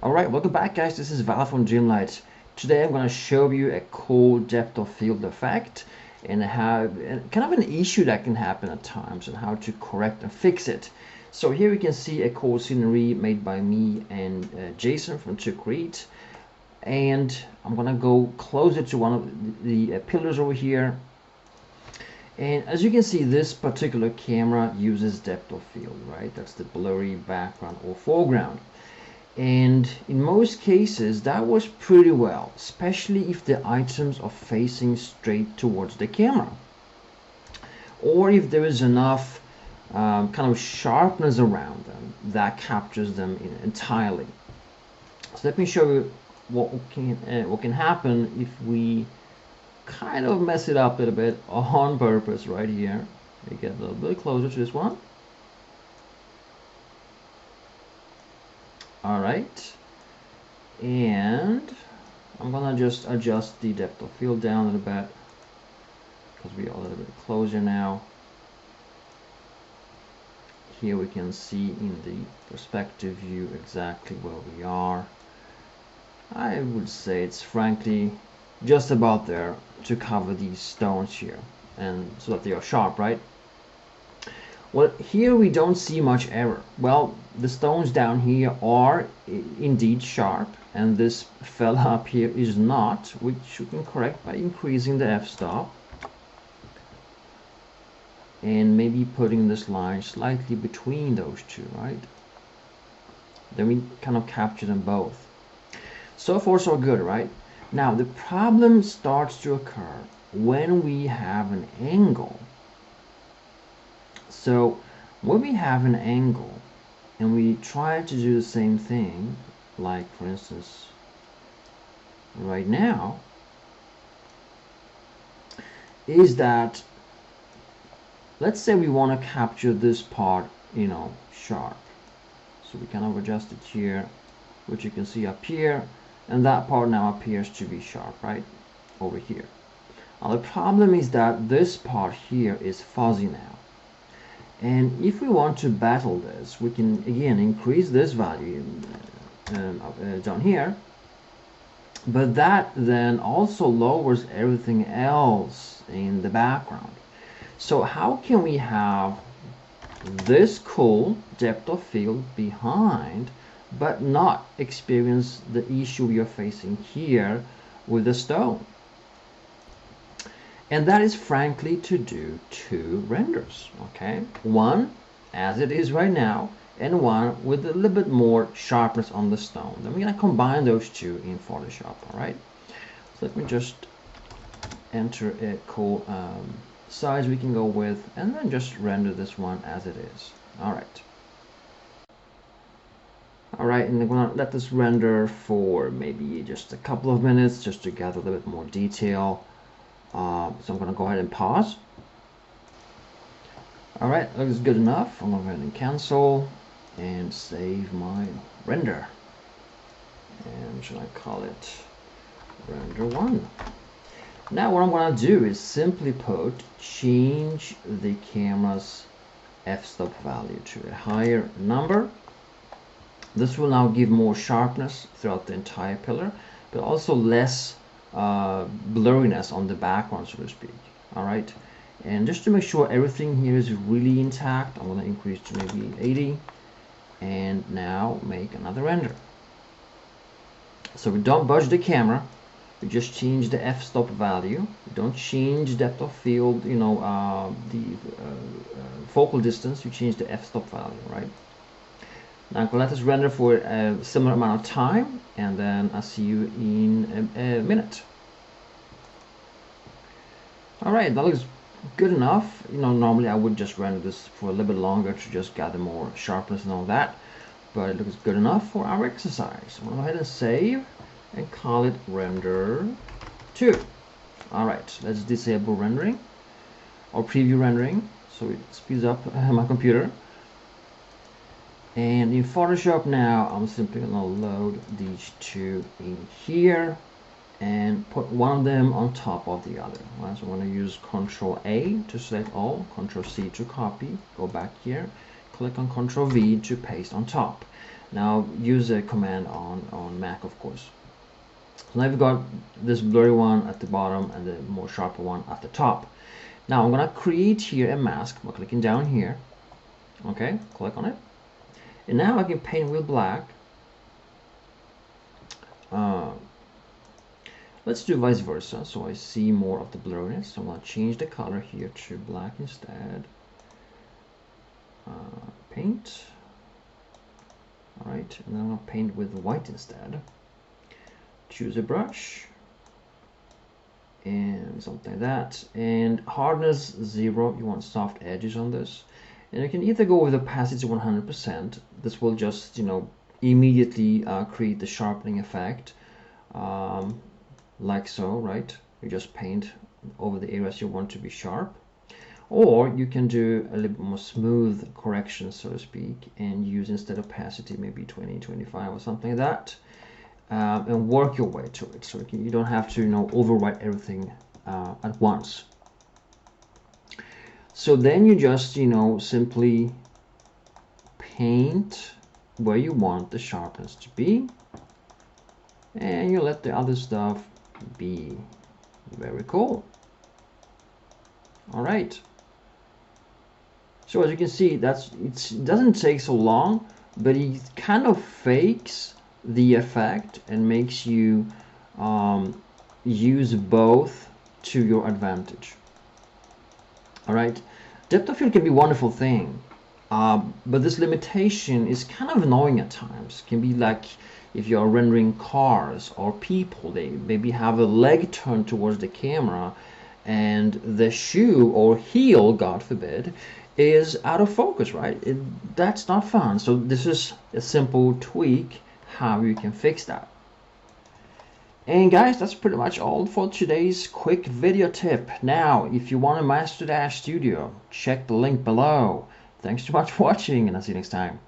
Alright, welcome back guys, this is Val from Dreamlight. Today I'm going to show you a cool depth of field effect and how kind of an issue that can happen at times and how to correct and fix it. So here we can see a cool scenery made by me and Jason from Create, and I'm going to go closer to one of the pillars over here. And as you can see, this particular camera uses depth of field, right? That's the blurry background or foreground. And in most cases that works pretty well, especially if the items are facing straight towards the camera, or if there is enough kind of sharpness around them that captures them entirely. So let me show you what can happen if we kind of mess it up a little bit on purpose right here. We get a little bit closer to this one. Alright, and I'm gonna just adjust the depth of field down a little bit because we are a little bit closer now. Here we can see in the perspective view exactly where we are. I would say it's frankly just about there to cover these stones here, and so that they are sharp, right? Well, here we don't see much error. Well, the stones down here are indeed sharp, and this fella up here is not, which you can correct by increasing the f-stop and maybe putting this line slightly between those two, right? Then we kind of capture them both. So far so good, right? Now the problem starts to occur when we have an angle. So when we have an angle and we try to do the same thing, like for instance right now, is that let's say we want to capture this part, sharp. So we kind of adjust it here, which you can see up here, and that part now appears to be sharp, right? Over here. Now the problem is that this part here is fuzzy now. And if we want to battle this, we can again increase this value down here, but that then also lowers everything else in the background. So how can we have this cool depth of field behind but not experience the issue we are facing here with the stone? And that is frankly to do two renders, okay? One as it is right now, and one with a little bit more sharpness on the stone. Then we're gonna combine those two in Photoshop, all right? So let me just enter a cool size we can go with, and then just render this one as it is. All right. All right, and I'm gonna let this render for maybe just a couple of minutes just to gather a little bit more detail. So I'm going to go ahead and pause. Alright, looks good enough. I'm going to go ahead and cancel and save my render. And should I call it render 1? Now what I'm going to do is simply change the camera's f-stop value to a higher number. This will now give more sharpness throughout the entire pillar, but also less blurriness on the background, so to speak. All right, and just to make sure everything here is really intact, I'm going to increase to maybe 80 and now make another render. So we don't budge the camera, we just change the f-stop value. We don't change depth of field, the focal distance. You change the f-stop value, right? Now I'm going to let this render for a similar amount of time, and then I'll see you in a minute. Alright, that looks good enough. Normally I would just render this for a little bit longer to just gather more sharpness and all that, but it looks good enough for our exercise. I'm going to go ahead and save and call it render 2. Alright, let's disable rendering or preview rendering so it speeds up my computer. And in Photoshop now, I'm simply going to load these two in here and put one of them on top of the other. Right, so I'm going to use Ctrl A to select all, Ctrl C to copy, go back here, click on Ctrl V to paste on top. Now use a command on Mac, of course. So now we've got this blurry one at the bottom and the more sharper one at the top. Now I'm gonna create here a mask by clicking down here. Okay, click on it. And now I can paint with black. Let's do vice versa, so I see more of the blurriness. So I'm going to change the color here to black instead. Paint. Alright, and then I'm going to paint with white instead. Choose a brush. And something like that. And hardness 0, you want soft edges on this. And you can either go with opacity 100%. This will just, immediately create the sharpening effect. Like so, right? You just paint over the areas you want to be sharp, or you can do a little bit more smooth correction, so to speak, and use instead of opacity maybe 20, 25 or something like that, and work your way to it, so you don't have to overwrite everything at once. So then you just simply paint where you want the sharpness to be, and you let the other stuff be. Very cool. All right, so as you can see, it doesn't take so long, but it kind of fakes the effect and makes you use both to your advantage. All right, depth of field can be a wonderful thing, but this limitation is kind of annoying at times. It can be like if you're rendering cars or people, they maybe have a leg turned towards the camera and the shoe or heel, God forbid, is out of focus, right? That's not fun. So this is a simple tweak how you can fix that. And guys, that's pretty much all for today's quick video tip. Now, if you want to master DAZ Studio, check the link below. Thanks so much for watching, and I'll see you next time.